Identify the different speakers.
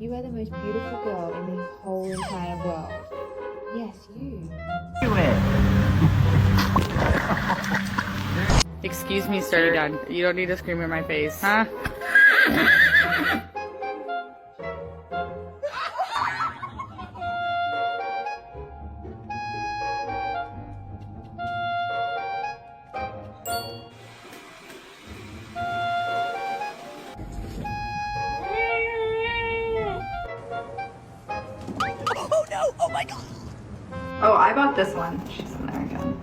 Speaker 1: You are the most beautiful girl in the whole entire world. Yes, you.
Speaker 2: Do it.
Speaker 3: Excuse me, sir. You don't need to scream in my face, huh?
Speaker 4: Oh, I bought this one. She's in there again.